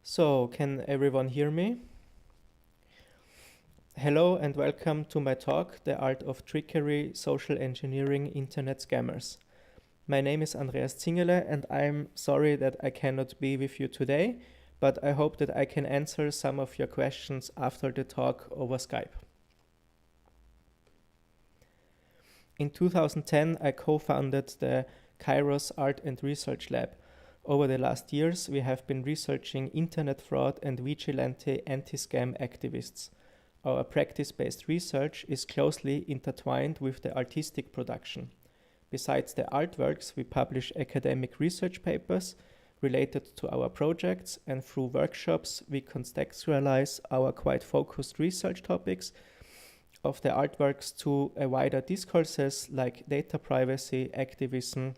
So, can everyone hear me? Hello and welcome to my talk, The Art of Trickery, Social Engineering, Internet Scammers. My name is Andreas Zingele and I'm sorry that I cannot be with you today, but I hope that I can answer some of your questions after the talk over Skype. In 2010, I co-founded the Kairos Art and Research Lab. Over the last years, we have been researching internet fraud and vigilante anti-scam activists. Our practice-based research is closely intertwined with the artistic production. Besides the artworks, we publish academic research papers related to our projects, and through workshops, we contextualize our quite focused research topics of the artworks to a wider discourses like data privacy, activism,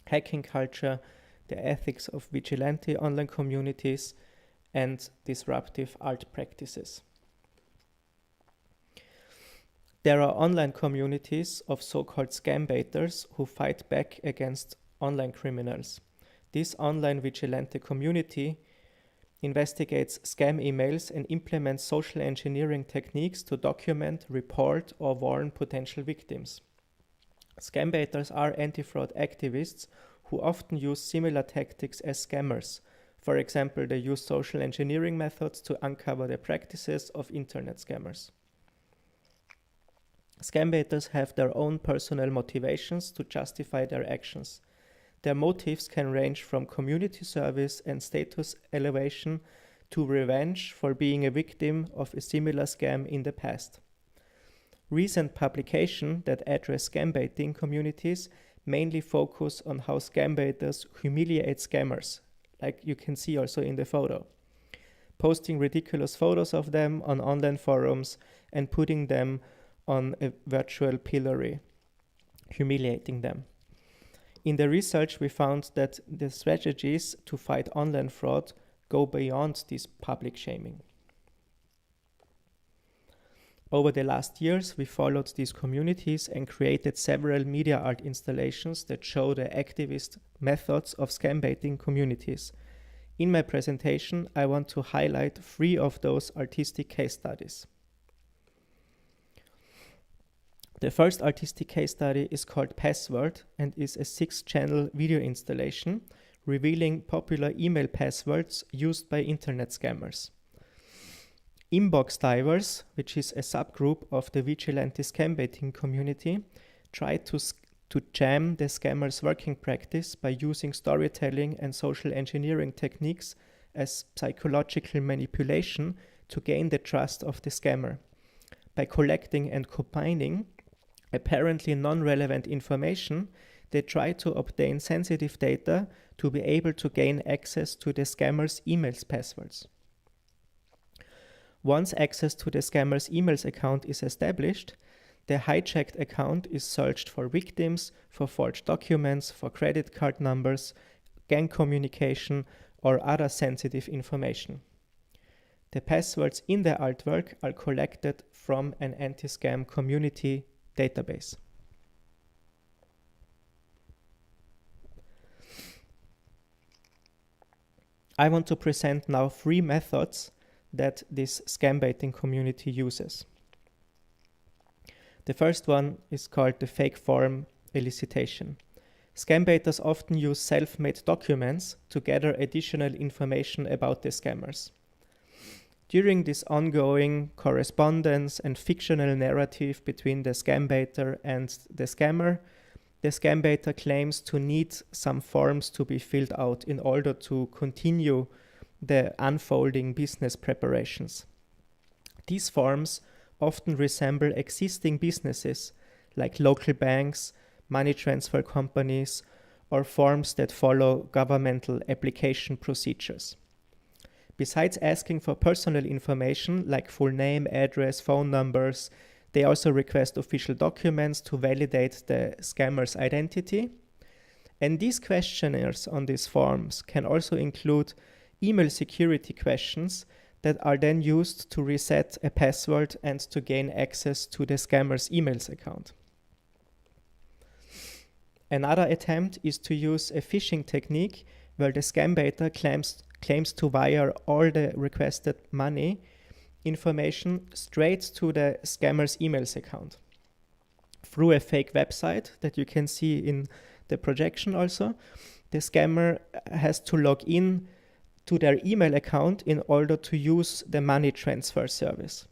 hacking culture, the ethics of vigilante online communities, and disruptive art practices. There are online communities of so-called scam baiters who fight back against online criminals. This online vigilante community investigates scam emails and implements social engineering techniques to document, report, or warn potential victims. Scam baiters are anti-fraud activists who often use similar tactics as scammers. For example, they use social engineering methods to uncover the practices of internet scammers. Scam baiters have their own personal motivations to justify their actions. Their motives can range from community service and status elevation to revenge for being a victim of a similar scam in the past. Recent publications that address scam baiting communities mainly focus on how scam baiters humiliate scammers, like you can see also in the photo, posting ridiculous photos of them on online forums and putting them on a virtual pillory, humiliating them. In the research, we found that the strategies to fight online fraud go beyond this public shaming. Over the last years, we followed these communities and created several media art installations that show the activist methods of scam baiting communities. In my presentation, I want to highlight 3 of those artistic case studies. The first artistic case study is called Password and is a 6-channel video installation revealing popular email passwords used by internet scammers. Inbox divers, which is a subgroup of the vigilante scam baiting community, try to jam the scammer's working practice by using storytelling and social engineering techniques as psychological manipulation to gain the trust of the scammer. By collecting and combining apparently non-relevant information, they try to obtain sensitive data to be able to gain access to the scammer's emails passwords. Once access to the scammer's emails account is established, the hijacked account is searched for victims, for forged documents, for credit card numbers, gang communication, or other sensitive information. The passwords in the artwork are collected from an anti-scam community database. I want to present now 3 methods that this scam baiting community uses. The first one is called the fake form elicitation. Scam baiters often use self-made documents to gather additional information about the scammers. During this ongoing correspondence and fictional narrative between the scam baiter and the scammer baiter claims to need some forms to be filled out in order to continue the unfolding business preparations. These forms often resemble existing businesses like local banks, money transfer companies, or forms that follow governmental application procedures. Besides asking for personal information like full name, address, phone numbers, they also request official documents to validate the scammer's identity. And these questionnaires on these forms can also include email security questions that are then used to reset a password and to gain access to the scammer's emails account. Another attempt is to use a phishing technique where the scam baiter claims claims to wire all the requested money information straight to the scammer's emails account through a fake website that you can see in the projection also. The scammer has to log in to their email account in order to use the money transfer service.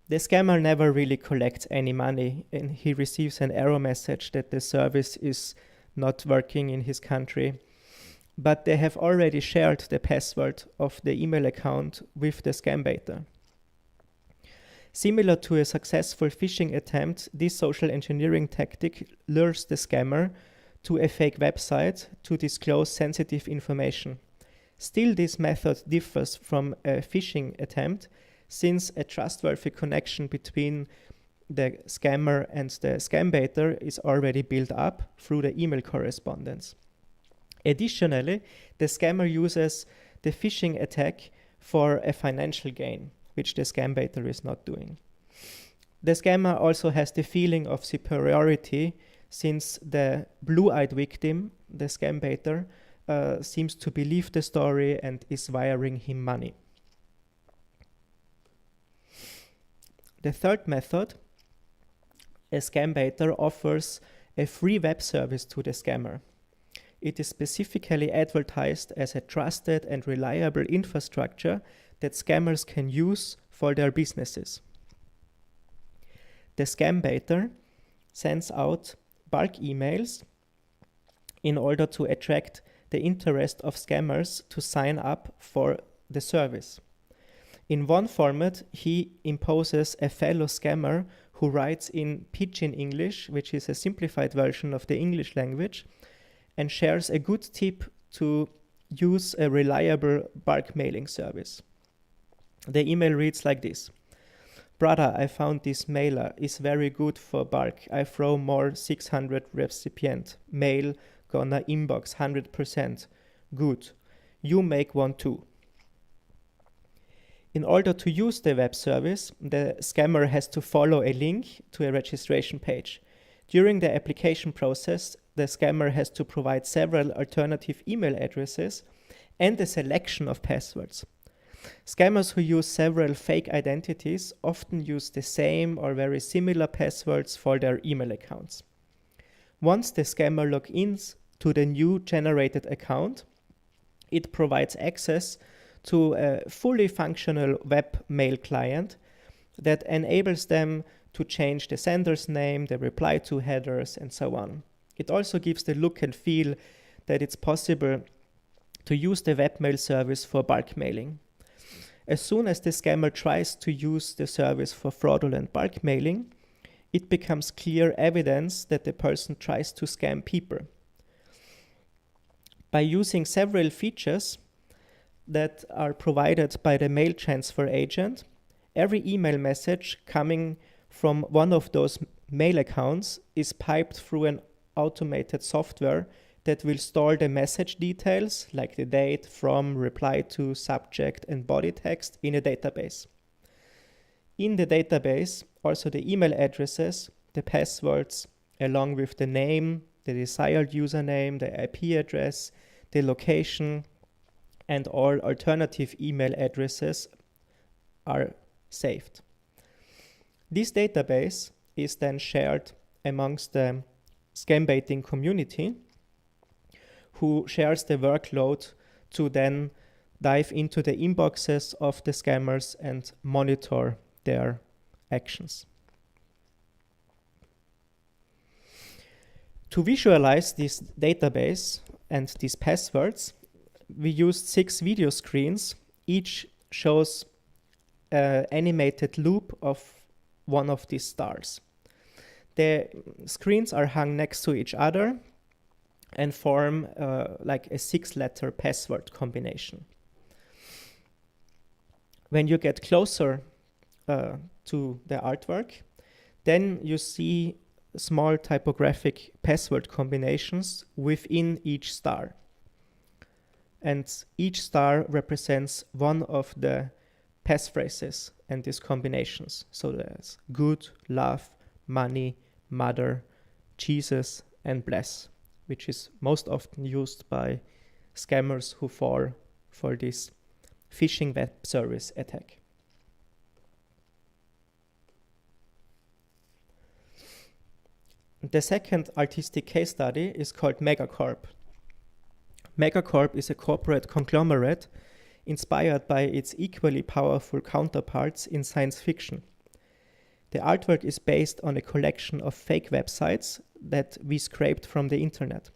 The scammer never really collects any money, and he receives an error message that the service is not working in his country. But they have already shared the password of the email account with the scam baiter. Similar to a successful phishing attempt, this social engineering tactic lures the scammer to a fake website to disclose sensitive information. Still, this method differs from a phishing attempt, since a trustworthy connection between the scammer and the scam baiter is already built up through the email correspondence. Additionally, the scammer uses the phishing attack for a financial gain, which the scam baiter is not doing. The scammer also has the feeling of superiority, since the blue-eyed victim, the scam baiter, seems to believe the story and is wiring him money. The third method, a scam baiter offers a free web service to the scammer. It is specifically advertised as a trusted and reliable infrastructure that scammers can use for their businesses. The scam baiter sends out bulk emails in order to attract the interest of scammers to sign up for the service. In one format, he imposes a fellow scammer who writes in Pidgin English, which is a simplified version of the English language, and shares a good tip to use a reliable bulk mailing service. The email reads like this: "Brother, I found this mailer is very good for bulk. I throw more 600 recipient. Mail gonna inbox 100%. Good. You make one too." In order to use the web service, the scammer has to follow a link to a registration page. During the application process, the scammer has to provide several alternative email addresses and a selection of passwords. Scammers who use several fake identities often use the same or very similar passwords for their email accounts. Once the scammer logs in to the new generated account, it provides access to a fully functional web mail client that enables them to change the sender's name, the reply to headers, and so on. It also gives the look and feel that it's possible to use the webmail service for bulk mailing. As soon as the scammer tries to use the service for fraudulent bulk mailing, it becomes clear evidence that the person tries to scam people. By using several features that are provided by the mail transfer agent, every email message coming from one of those mail accounts is piped through an automated software that will store the message details, like the date, from, reply to, subject, and body text in a database. In the database, also the email addresses, the passwords, along with the name, the desired username, the IP address, the location, and all alternative email addresses are saved. This database is then shared amongst the scam baiting community, who shares the workload to then dive into the inboxes of the scammers and monitor their actions. To visualize this database and these passwords, we used 6 video screens. Each shows an animated loop of one of these stars. The screens are hung next to each other and form like a 6-letter password combination. When you get closer to the artwork, then you see small typographic password combinations within each star. And each star represents one of the passphrases and these combinations. So there's good, love, money, mother, Jesus, and bless, which is most often used by scammers who fall for this phishing web service attack. The second artistic case study is called Megacorp. Megacorp is a corporate conglomerate inspired by its equally powerful counterparts in science fiction. The artwork is based on a collection of fake websites that we scraped from the internet.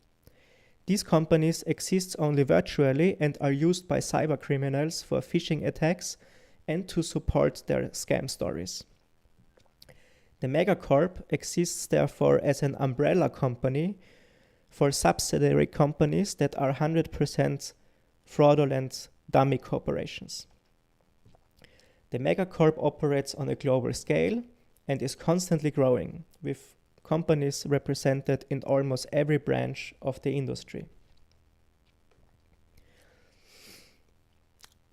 These companies exist only virtually and are used by cybercriminals for phishing attacks and to support their scam stories. The Megacorp exists therefore as an umbrella company for subsidiary companies that are 100% fraudulent dummy corporations. The Megacorp operates on a global scale and is constantly growing, with companies represented in almost every branch of the industry.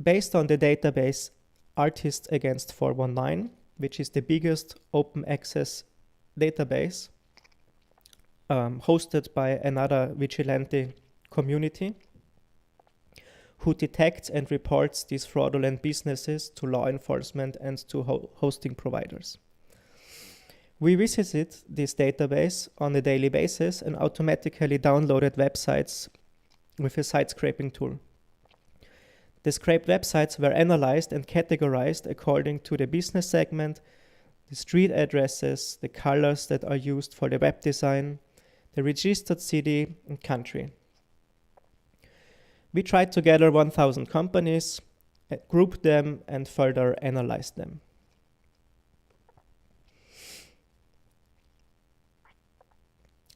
Based on the database Artists Against 419, which is the biggest open access database hosted by another vigilante community who detects and reports these fraudulent businesses to law enforcement and to hosting providers. We visited this database on a daily basis and automatically downloaded websites with a site scraping tool. The scraped websites were analyzed and categorized according to the business segment, the street addresses, the colors that are used for the web design, the registered city and country. We tried to gather 1,000 companies, group them, and further analyze them.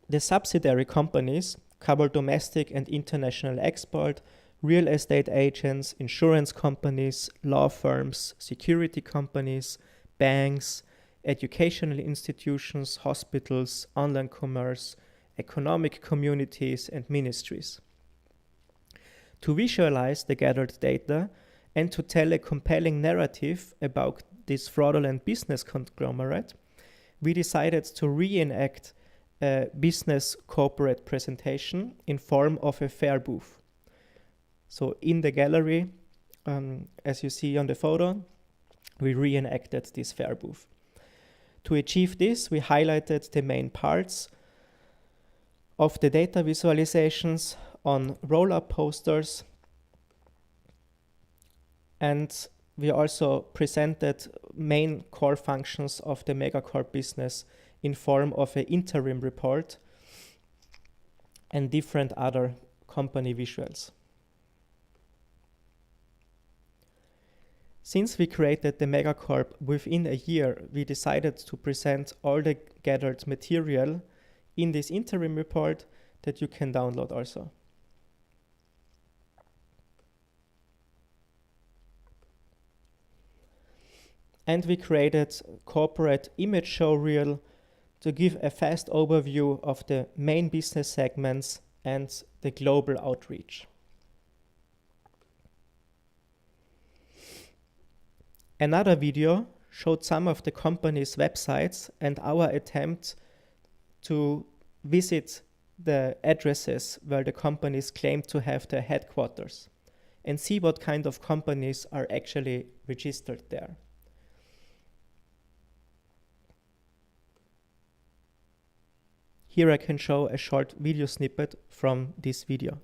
The subsidiary companies cover domestic and international export, real estate agents, insurance companies, law firms, security companies, banks, educational institutions, hospitals, online commerce, economic communities, and ministries. To visualize the gathered data and to tell a compelling narrative about this fraudulent business conglomerate, we decided to reenact a business corporate presentation in form of a fair booth. So in the gallery, as you see on the photo, we reenacted this fair booth. To achieve this, we highlighted the main parts of the data visualizations on roll-up posters, and we also presented main core functions of the Megacorp business in form of an interim report and different other company visuals. Since we created the Megacorp within a year, we decided to present all the gathered material in this interim report that you can download also. And we created corporate image showreel to give a fast overview of the main business segments and the global outreach. Another video showed some of the company's websites and our attempt to visit the addresses where the companies claim to have their headquarters and see what kind of companies are actually registered there. Here I can show a short video snippet from this video.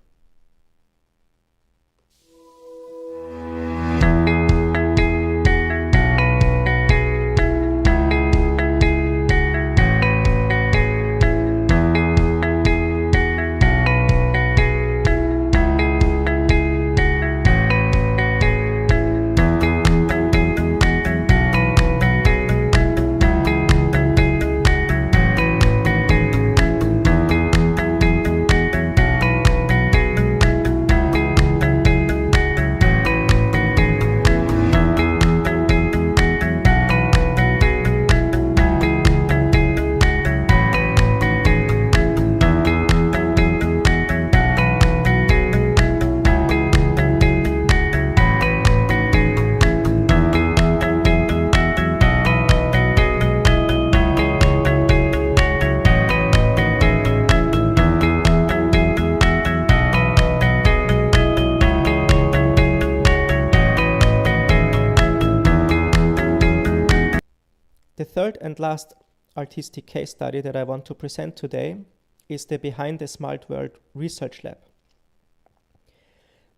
third and last artistic case study that I want to present today is the Behind the Smart World Research Lab.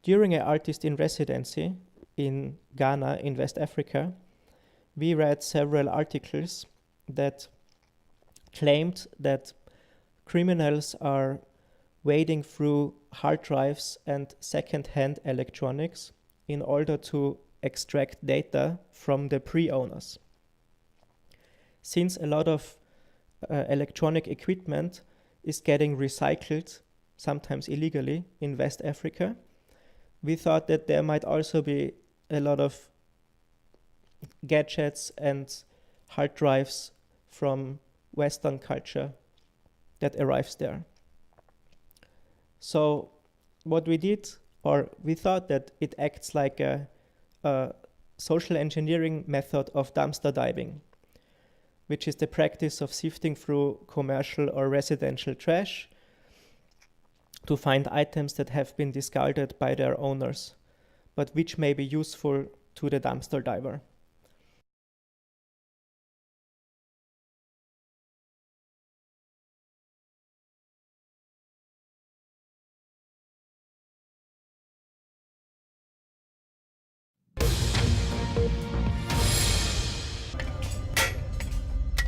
During an artist in residency in Ghana in West Africa, we read several articles that claimed that criminals are wading through hard drives and second-hand electronics in order to extract data from the pre-owners. Since a lot of electronic equipment is getting recycled, sometimes illegally, in West Africa, we thought that there might also be a lot of gadgets and hard drives from Western culture that arrives there. So what we did, or we thought that it acts like a social engineering method of dumpster diving, which is the practice of sifting through commercial or residential trash to find items that have been discarded by their owners, but which may be useful to the dumpster diver.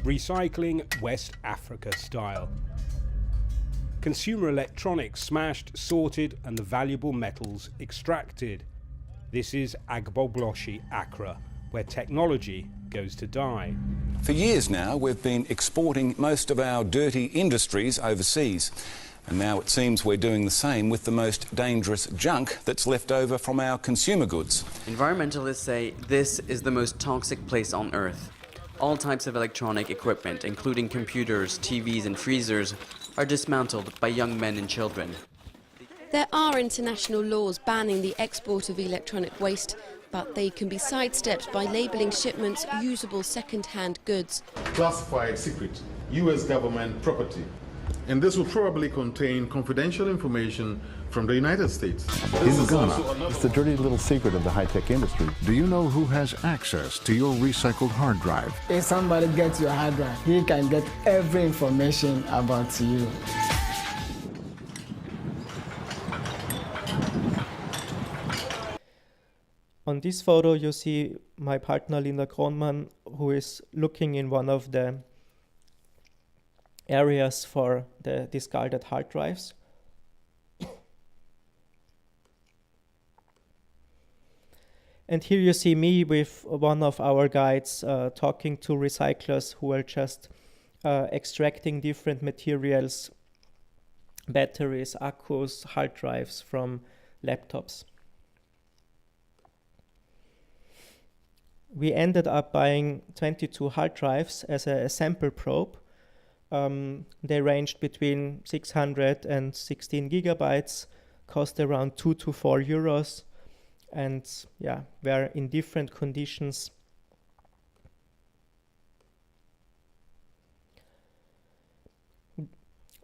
Recycling West Africa style. Consumer electronics smashed, sorted, and the valuable metals extracted. This is Agbogloshi, Accra, where technology goes to die. For years now, we've been exporting most of our dirty industries overseas. And now it seems we're doing the same with the most dangerous junk that's left over from our consumer goods. Environmentalists say this is the most toxic place on Earth. All types of electronic equipment, including computers, TVs and freezers, are dismantled by young men and children. There are international laws banning the export of electronic waste, but they can be sidestepped by labelling shipments usable second-hand goods. Classified secret, US government property. And this will probably contain confidential information from the United States. In Ghana, it's the dirty little secret of the high-tech industry. Do you know who has access to your recycled hard drive? If somebody gets your hard drive, he can get every information about you. On this photo, you see my partner Linda Kronman, who is looking in one of the areas for the discarded hard drives. And here you see me with one of our guides talking to recyclers who are just extracting different materials, batteries, accus, hard drives from laptops. We ended up buying 22 hard drives as a sample probe. They ranged between 600 and 16 gigabytes, cost around 2 to 4 euros, and yeah, were in different conditions.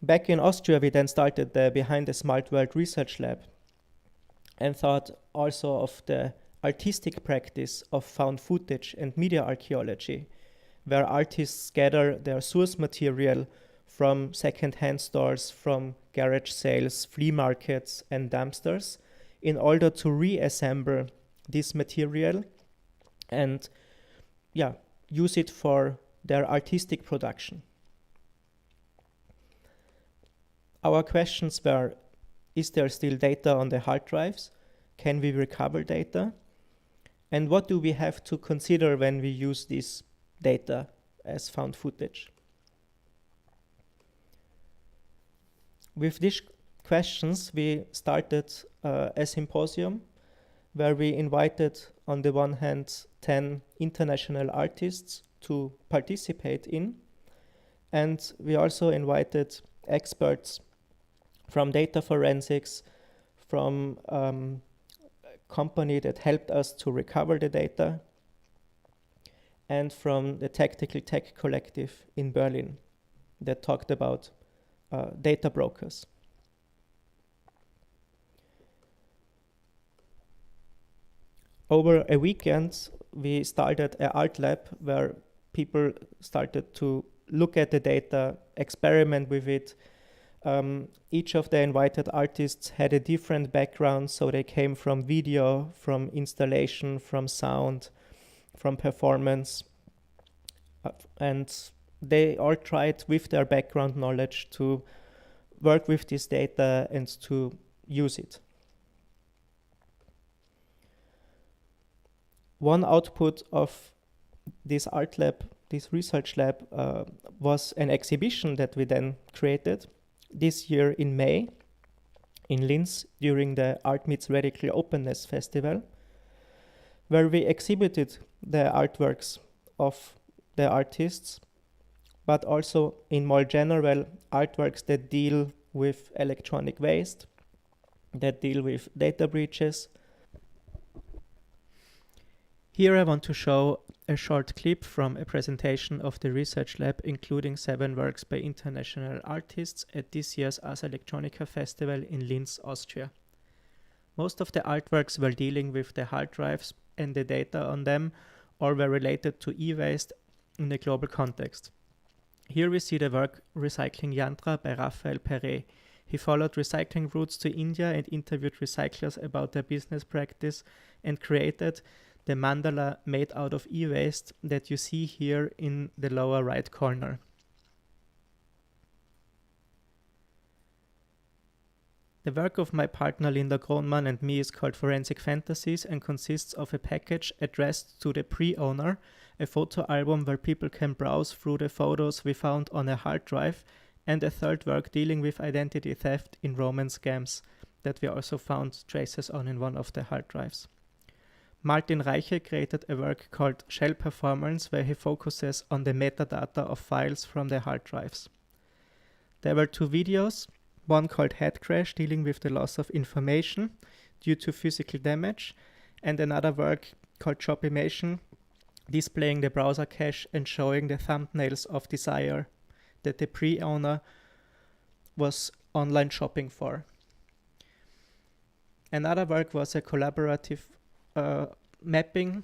Back in Austria, we then started the Behind the Smart World Research Lab and thought also of the artistic practice of found footage and media archaeology, where artists gather their source material from second-hand stores, from garage sales, flea markets, and dumpsters in order to reassemble this material and use it for their artistic production. Our questions were, is there still data on the hard drives? Can we recover data? And what do we have to consider when we use this data as found footage? With these questions, we started a symposium where we invited, on the one hand, 10 international artists to participate in, and we also invited experts from data forensics, from a company that helped us to recover the data, and from the Tactical Tech Collective in Berlin that talked about data brokers. Over a weekend, we started an art lab where people started to look at the data, experiment with it. Each of the invited artists had a different background, so they came from video, from installation, from sound, from performance, and they all tried with their background knowledge to work with this data and to use it. One output of this art lab, this research lab, was an exhibition that we then created this year in May in Linz during the Art Meets Radical Openness Festival, where we exhibited the artworks of the artists, but also in more general artworks that deal with electronic waste, that deal with data breaches. Here I want to show a short clip from a presentation of the research lab, including 7 works by international artists at this year's Ars Electronica Festival in Linz, Austria. Most of the artworks were dealing with the hard drives and the data on them, or were related to e-waste in a global context. Here we see the work Recycling Yantra by Raphael Perret. He followed recycling routes to India and interviewed recyclers about their business practice and created the mandala made out of e-waste that you see here in the lower right corner. The work of my partner Linda Kronman and me is called Forensic Fantasies and consists of a package addressed to the pre-owner, a photo album where people can browse through the photos we found on a hard drive, and a third work dealing with identity theft in Roman scams that we also found traces on in one of the hard drives. Martin Reiche created a work called Shell Performance, where he focuses on the metadata of files from the hard drives. There were 2 videos, one called Head Crash, dealing with the loss of information due to physical damage, and another work called Shopimation, displaying the browser cache and showing the thumbnails of desire that the pre-owner was online shopping for. Another work was a collaborative mapping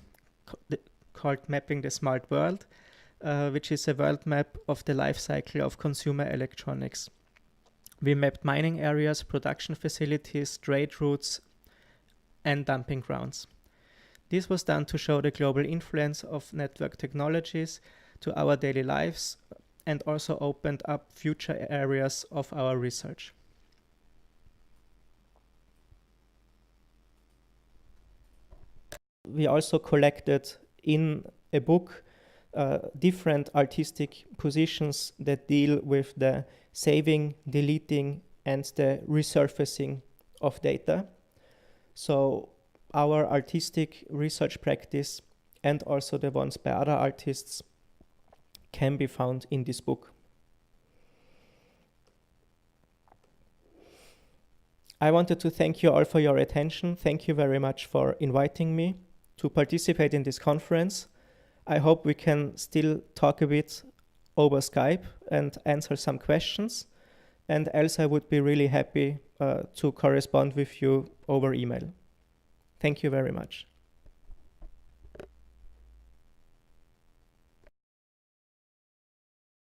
called Mapping the Smart World, which is a world map of the life cycle of consumer electronics. We mapped mining areas, production facilities, trade routes, and dumping grounds. This was done to show the global influence of network technologies to our daily lives and also opened up future areas of our research. We also collected in a book different artistic positions that deal with the saving, deleting, and the resurfacing of data. So our artistic research practice and also the ones by other artists can be found in this book. I wanted to thank you all for your attention. Thank you very much for inviting me to participate in this conference. I hope we can still talk a bit over Skype and answer some questions. And else I would be really happy to correspond with you over email. Thank you very much.